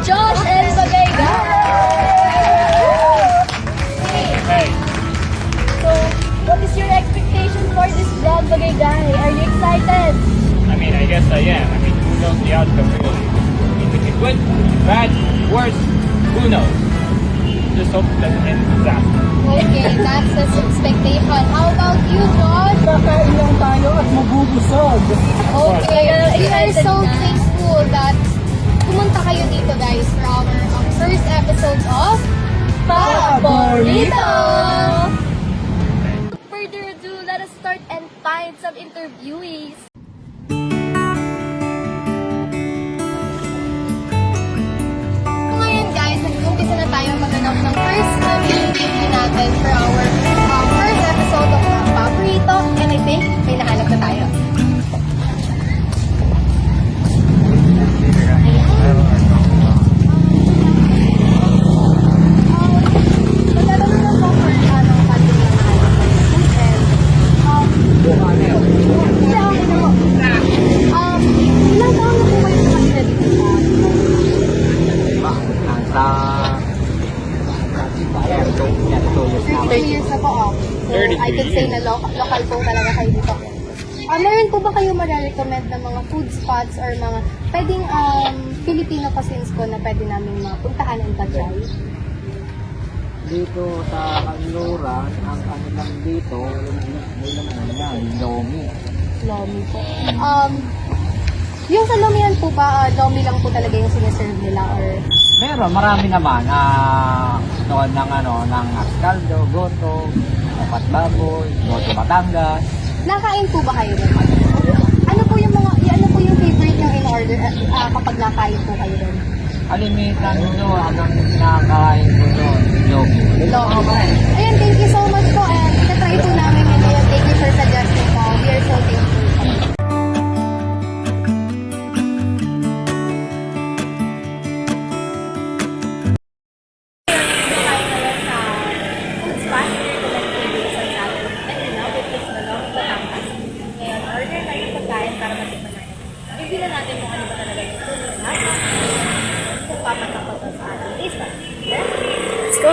Josh and Bagayga! Hey. So, what is your expectation for this vlog, Bagayga? Are you excited? I mean, I guess I am. I mean, who knows the outcome really? I mean, if it's good, bad, worse, who knows? Just hope it doesn't end in disaster. Okay, that's the expectation. How about you, Josh? Kakain lang tayo at mabubusog. Okay, we are so thankful that pumunta kayo dito, guys, for our first episode of Paborito! Without further ado, let us start and find some interviewees. Ngayon, guys, nag-umpisa na tayo maganap ng first interview natin for our first episode of Paborito, and I think may nahanap na tayo. Magtatanong lang po for anong country yung nahanap natin. Ilang taon na po kayo nakatira dito sa Nasa 32 years na po, oh. So, 32 I can say na local po talaga kayo dito. Meron po ba kayo ma-recommend ng mga food spots or mga pwedeng Filipino cuisines po na pwede namin mapuntahan and try? dito sa Kanluran, ang ano lang dito, Lomi. Lomi po. Yung sa Lomihan po ba, Lomi lang po talaga yung sinaserve nila or Meron, marami naman. Doon ng ng Ascaldo, Goto, Dapat Baboy, Goto Batangas. nakain po ba kayo doon? Ano po yung favorite yung in order kapag nakain po kayo doon? Kalimitan doon, hanggang kinakain ko doon, Lomi. Okay. Ayan, thank you so much po and itatry po namin yun. Ayan, thank you for suggesting po. We are so thankful po. Let's go!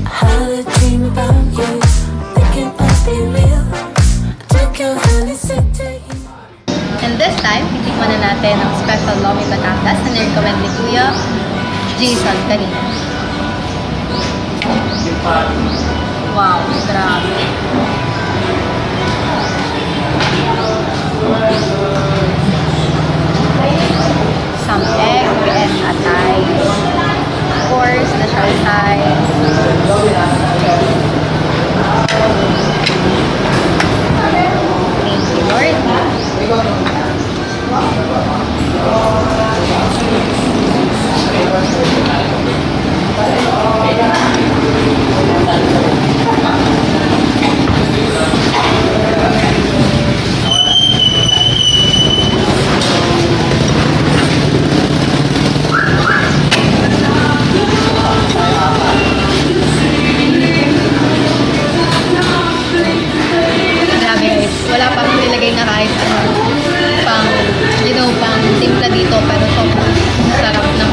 Had a dream about you, thinking I'd be real. Took your hand and said to you. And this time, titikman na natin ang special Lomi Batangas na nirecommend ni Kuya Jason kanina. Wow, grabe. Some egg and atay. Of course, the shalsay. Thank you, Lord. Grabe guys, wala pang nilagay na kahit ano, pang timpla dito, pero sobrang sarap ng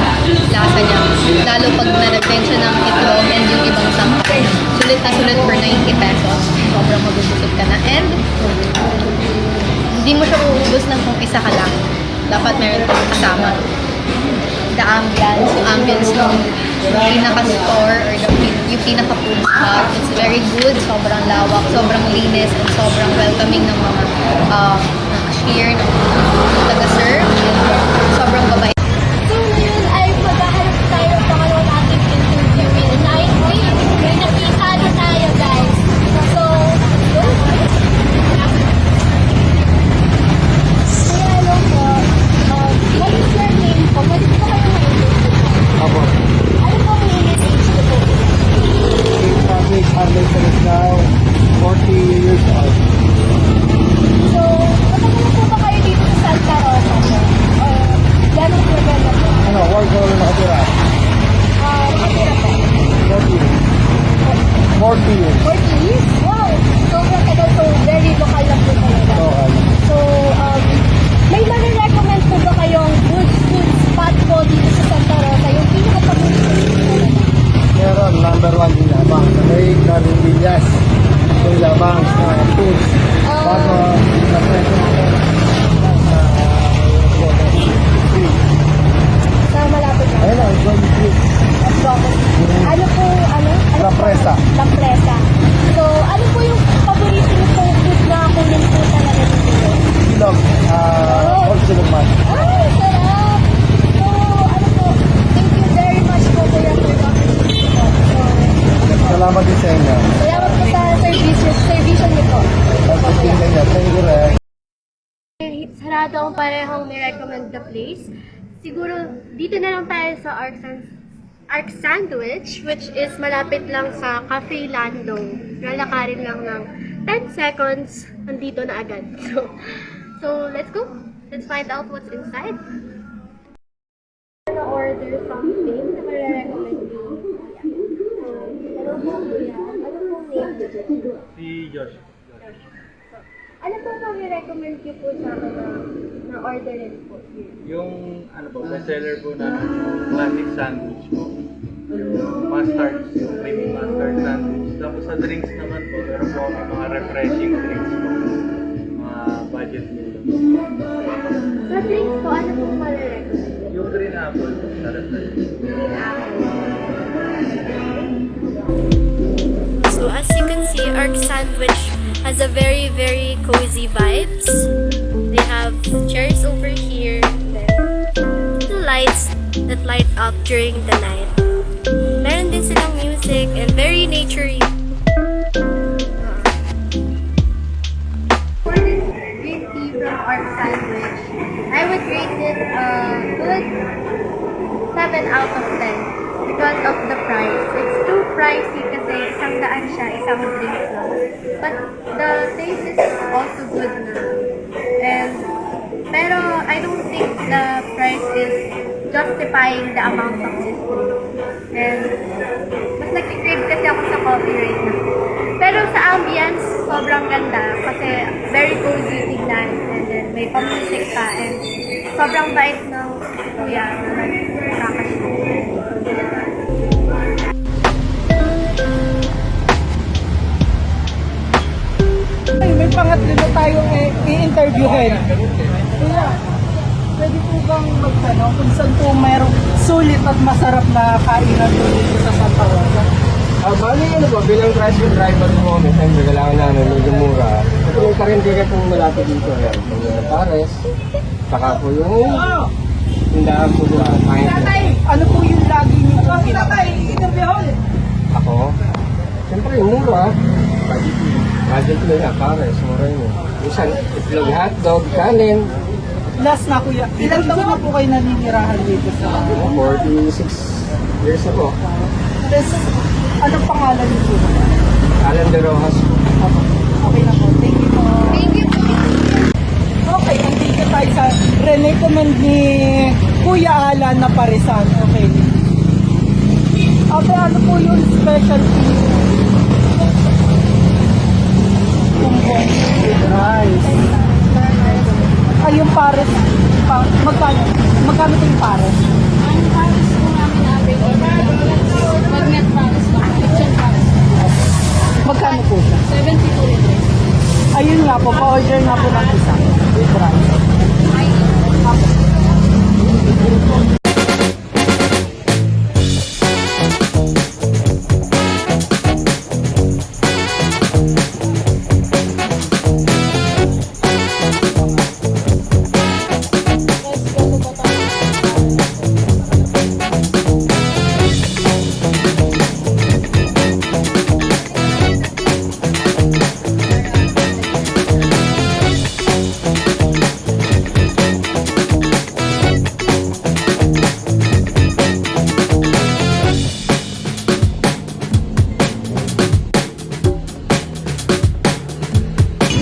lasa niya. Lalo pag nalagyan siya ng itlog and yung ibang sampay. Sulit na sulit for 90 pesos. Sobrang mabubusog ka na. And hindi mo siya uubos ng kung isa ka lang. Dapat meron kang kasama. The ambience ng pinaka-store or yung pinaka-food spot. It's very good. Sobrang lawak, sobrang linis, and sobrang welcoming ng mga cashier, ng taga-serve. Sobrang babay. So ngayon ay maghahanap tayo ng pangalawang ating interview. And I think may nakita na tayo, guys. So, hello po. What is your name po? Pwede po kayo ma-interview? Ako, Ano po ang name and age ko po? Patrick Harley is now 40 years old. So, matagal na po ba kayo dito sa parehong ni-recommend the place, siguro dito na lang tayo sa Arc Sandwich, which is malapit lang sa Cafe Lando. Lalakarin lang ng 10 seconds, nandito na agad. So let's go. Let's find out what's inside. Order something na ma-recommend you. Hello po, kuya. Ano pong name niyo? Si Josh. Ano po ma-recommend niyo po sa akin na orderin po here? Yung ano po, bestseller po na classic sandwich po. Yung mustard, yung creamy mustard sandwich. Tapos sa drinks naman po, meron po kami mga refreshing drinks po. Mga budget meal. Sa drinks po, ano po ma-recommend? Yung green apple po, sarap na yun. So as you can see, Arc Sandwich has a very, very cozy vibes. They have chairs over here, the lights that light up during the night. Meron din silang music and very naturey. For this green tea from Arc Sandwich, I would rate it a good 7 out of 10 because of the price. It's too pricey kasi isang daan siya, isang drink lang. But the taste is also good na. Pero I don't think the price is justifying the amount of this drink. And mas nag-crave kasi ako sa coffee right now. Pero sa ambience, sobrang ganda kasi very cozy tignan. And then may pa-music pa and sobrang bait ng kuya na nakakashow. Ay, may pangatlo na tayong i-interviewin. Kuya, pwede po bang magtanong kung saan po merong sulit at masarap na kainan po dito sa Santa Rosa? Bali ano po, bilang tricycle driver po, minsan kailangan namin medyo mura. Ito yung karinderya pong malapit dito. Yan, yung Pares. Saka po yung tindahan po doon. Ano po yung lagi niyo po pinaka-interviewin? Ako? Siyempre, mura. Budget mo na, Pares, mura yun. Minsan, itlog hotdog, kanin. Last na kuya, ilang taon na po kayo naninirahan dito sa 46 years na po. Tapos, anong pangalan niyo po? Alan de Rojas po. Okay na po, thank you po. Thank you po. Okay, andito tayo sa recommend ni Kuya Alan na Parisan. Okay. Ate, ano po yung specialty? Tumbong with rice. Ay, yung pares. Magkano? Magkano po yung pares? Ang pares po namin average pag net pares lang, kitchen pares. Magkano po siya? 70 po rin. Ayun nga po, pa-order nga po ng isa. With rice.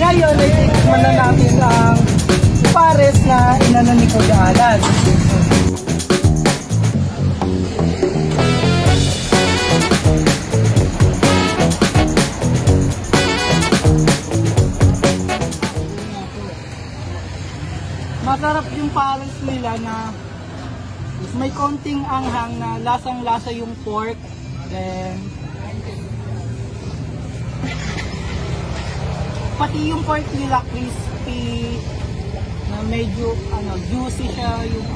Ngayon, itikman na natin ang pares na inano ni Kuya Alan. Masarap yung pares nila na may konting anghang na lasang-lasa yung pork. Then, pati yung pork nila crispy na medyo juicy siya yung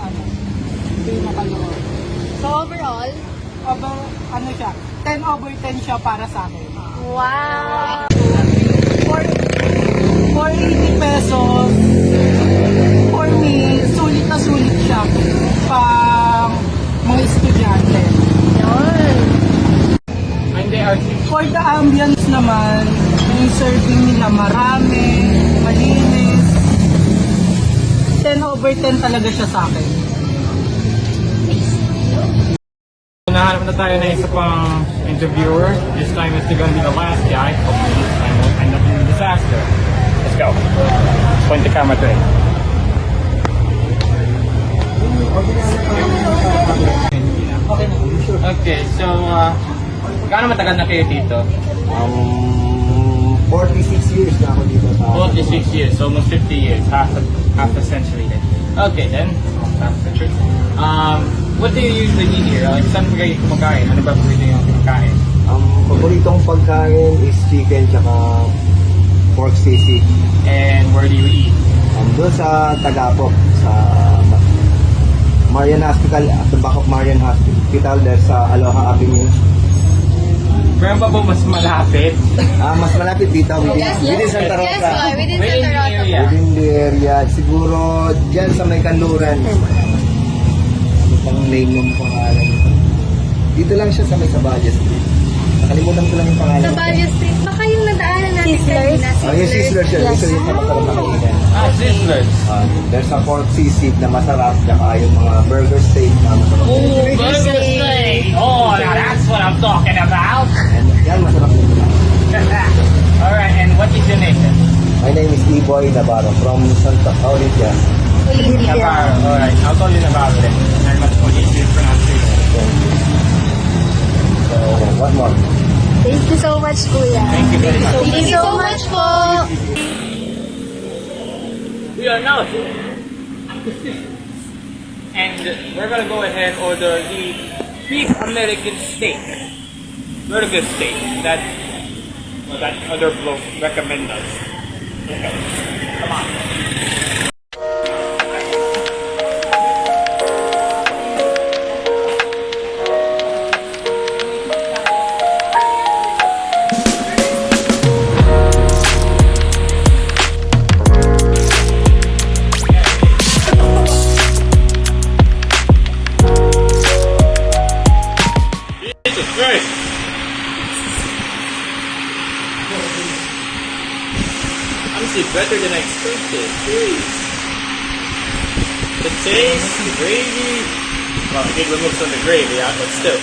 hindi makaloob. So overall, Siya, 10 over 10 siya para sa akin. wow! For 80 pesos, for me, sulit na sulit siya pang mga estudyante. And they are For the ambience naman, yung serving nila marami, malinis. 10 10/10 talaga siya sa akin. Nahanap na tayo na isa pang interviewer. This time it's gonna be the last guy. Hopefully this time won't end up in a disaster. Let's go. Point the camera to him. Okay, so gaano matagal na kayo dito? 46 years na ako dito sa 46 years, so almost 50 years, half a century then. Okay then, half a century. What do you usually eat here? Like, saan kayo kumakain? Ano ba paborito yung kumakain? Ang paboritong pagkain is chicken tsaka pork sisig. And where do you eat? Doon sa Tagapok, sa Marian Hospital, at the back of Marian Hospital, there sa Aloha Avenue. Meron pa po mas malapit? Mas malapit dito, within Santa Yes, Rosa. boy, within Within Santa the Rosa. area. Within the area, siguro dyan sa may kanluran. Ano pang name ng pangalan? Dito lang siya sa may Sabalia Street. Nakalimutan ko lang yung pangalan. Sa Barrio Street, baka yung nadaanan natin kanina. Yung Sizzler siya. Ito yung masarap na kanina. Sizzlers. There's a pork sisig na masarap, tsaka yung mga burger steak na masarap. Burger steak! Oh, now that's what I'm talking about! And yan, masarap din. Alright, and what is your name then? My name is Iboy Navarro from Santa Olivia. Navarro. Alright, I'll tell you Navarro then. Very much more easier to pronounce it. So, what more? Thank you so much, Kuya. Thank you very much. Thank you so much po. We are now here. And we're gonna go ahead and order the beef American steak. Very good steak. That other bloke recommend us. Okay. Come on. Jesus Christ! Honestly, better than I expected. Jeez. The taste, the gravy. Well, I did remove some of the gravy out, but still.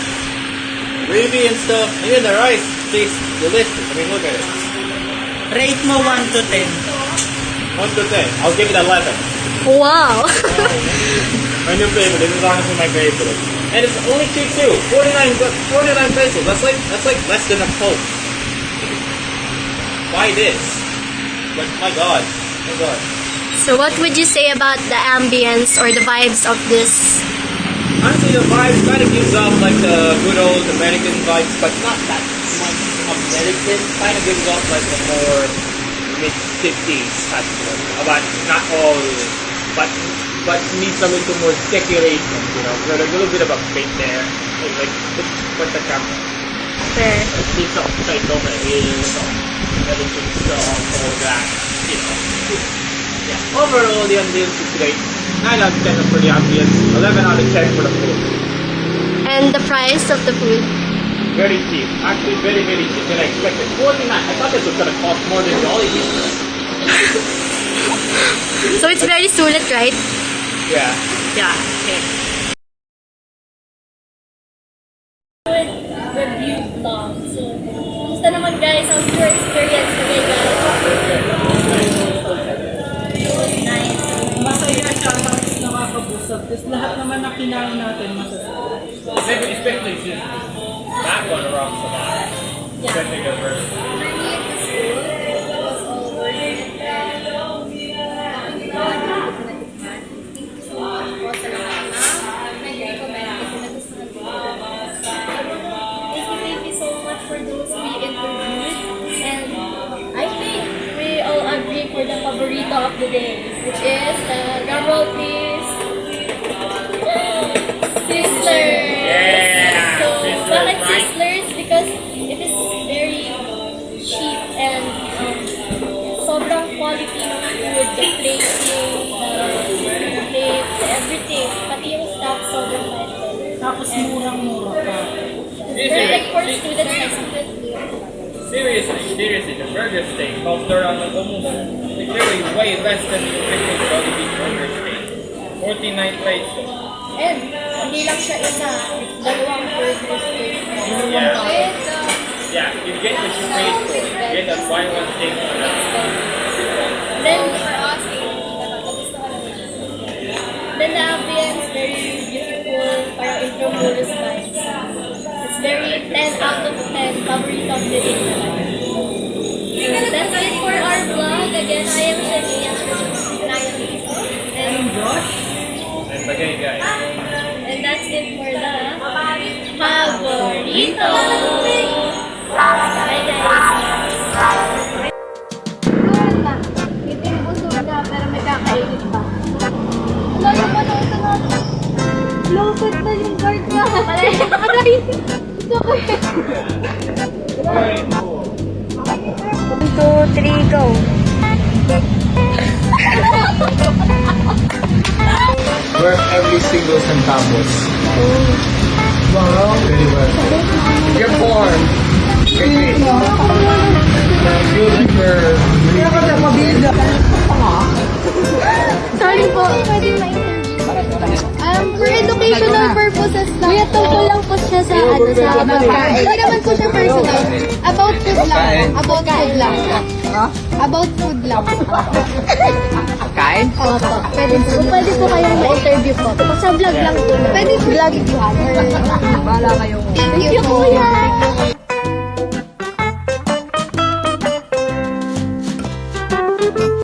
Gravy and stuff. Even the rice tastes delicious. I mean, look at it. Rate mo 1 to 10. 1 to 10. I'll give it 11. Wow. My new favorite. This is honestly my favorite. And it's only cheap too. 49 pesos. That's like less than a Coke. Why this? But my God. So what would you say about the ambience or the vibes of this? Honestly, the vibe kind of gives off like the good old American vibes, but not that much American. Kind of gives off like a more mid-50s type of look. But not all, but needs a little more decoration, you know. There's a little bit of a paint there. Like put the camera. Sure. It's all tight over here, so everything's all that, you know. Yeah. Overall, the ambience is great. 9 out of 10 for the ambience, 11 out of 10 for the food. And the price of the food? Very cheap. Actually, very, very cheap than I expected. 49. I thought this was going to cost more than Jollibee. So it's very sulit, right? Yeah. Yeah. Okay. Review vlog. So, kumusta naman guys? How's your experience today, guys? It was nice. Masaya siya, tapos nakakabusap. Tapos lahat naman na kinain natin masasarap. Especially since that one rocks a lot. Especially the first. For me, it was good. It was all worth it. Thank you so much po sa lahat na nag-recommend kasi nagustuhan ko. Thank you so much for those we interviewed. And I think we all agree for the favorito of the day, which is the drum roll please. Sizzlers! Yeah! So, Sizzlers, bakit right? Sizzlers? Because it is very cheap and sobrang quality ng food, the plating, the plate, everything. Pati yung staff sobrang light. Tapos murang-mura pa. Perfect for students like student meal. Seriously, the burger steak costs around like almost like literally way less than the typical Jollibee burger steak. 49 pesos. And, hindi lang siya isa. Dalawang purchase cake. Yeah. And, Yeah, you get what you paid for. You get a buy one thing for that. then, then the ambience, very beautiful, para intramuros vibes. It's very 10 out of 10, favorite of the day talaga. So that's it for our vlog. Again, I am Shania. And Josh. And bagay guys. And that's it for the Favorito. Bye guys. Wala. Ito yung busog na pero may kakainit pa. Wala yung manoto na. Lupit na yung guard niya. Aray! One, two, three, go. Worth every single centavos. Wow. Very well. You're born. Okay. You like your... Sorry po. Pwede ma-interview. For educational purposes lang. Kuya, tungkol lang po siya sa sa pagkain. Hindi naman po siya personal. About food lang. About food lang. About food lang. Kain? Opo. Pwede po kayong ma-interview po. Sa vlog lang po. Pwede vlog if you have. Bala kayo. Thank you, kuya.